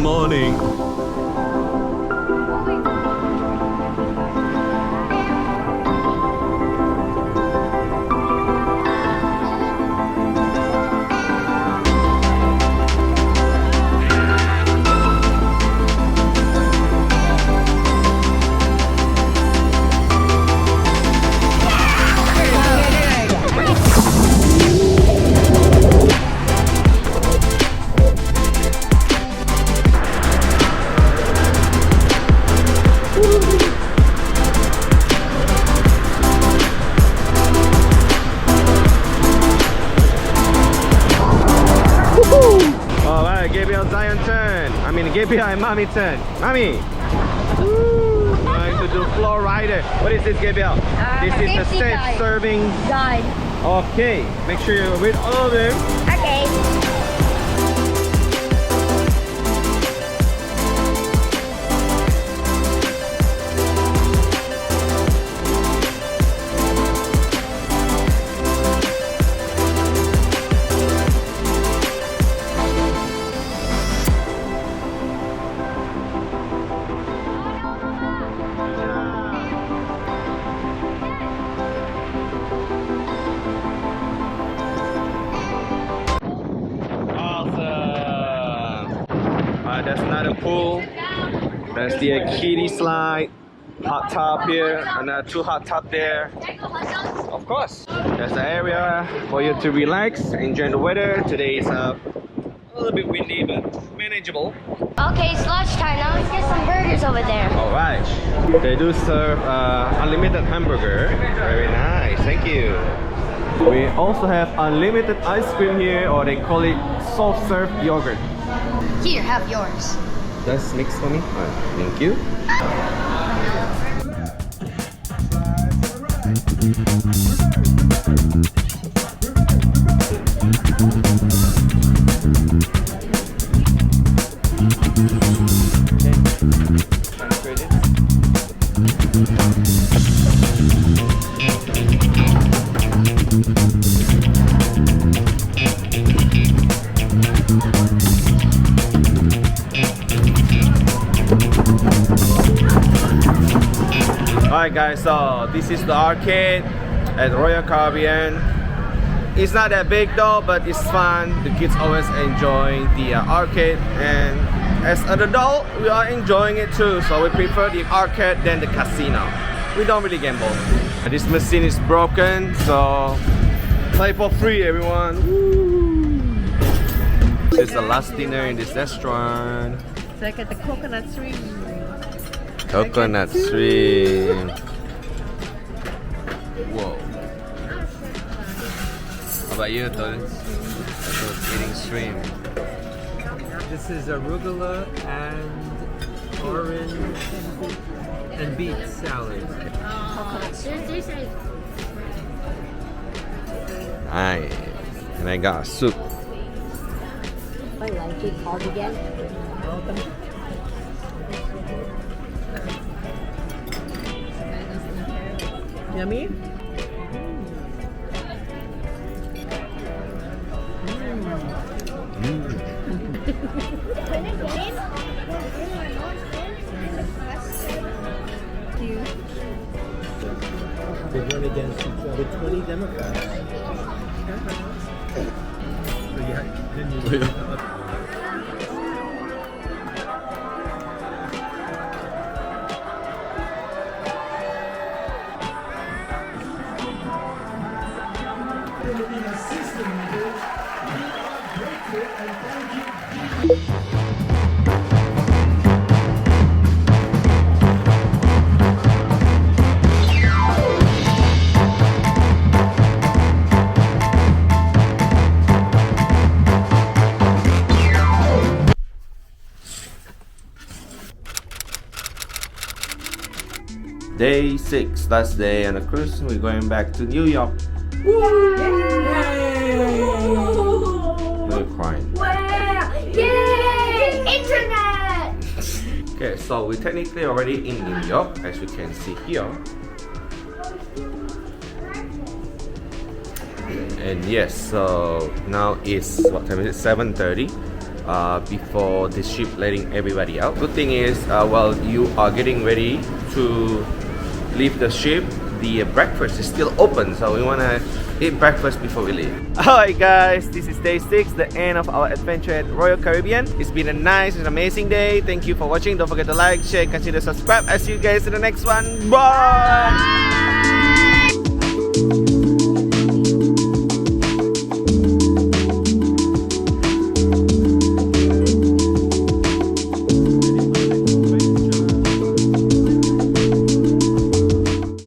morning. Behind mommy turn. Mommy! Woo. Going to do floor rider. What is this, Gabriel? This is the safe guide. Serving guide. Okay, make sure you read all of them. Okay. That's not a pool. That's the kiddie slide. Hot tub here, another 2 hot tub there. Of course, there's an area for you to relax, enjoy the weather. Today is a little bit windy, but manageable. Okay, it's lunchtime. Now let's get some burgers over there. Alright, they do serve unlimited hamburger. Very nice, thank you. We also have unlimited ice cream here, or they call it soft serve yogurt. Here, have yours. That's mixed for me. Alright, thank you. Alright guys, so this is the arcade at Royal Caribbean. It's not that big though, but it's fun. The kids always enjoy the arcade, and as an adult, we are enjoying it too. So we prefer the arcade than the casino. We don't really gamble. And this machine is broken, so play for free, everyone. Woo. This is the last dinner in this restaurant. So I got the coconut shrimp. Coconut shrimp. Whoa. How about you, Tol? Eating shrimp. This is arugula and orange and beet salad. Nice. And I got a soup. I like it. Called again. Yummy? They run against each other, 20 Democrats. So yeah, didn't you? Day 6, last day on the cruise. We're going back to New York. We're crying. Yay! Internet! Okay, so we're technically already in New York, as you can see here. And yes, so now it's, what time is it? 7:30. before the ship letting everybody out. Good thing is, while you are getting ready to leave the ship, the breakfast is still open, so we wanna eat breakfast before we leave. Alright guys, this is day 6, the end of our adventure at Royal Caribbean. It's been a nice and amazing day. Thank you for watching. Don't forget to like, share, consider subscribe. I'll see you guys in the next one. Bye!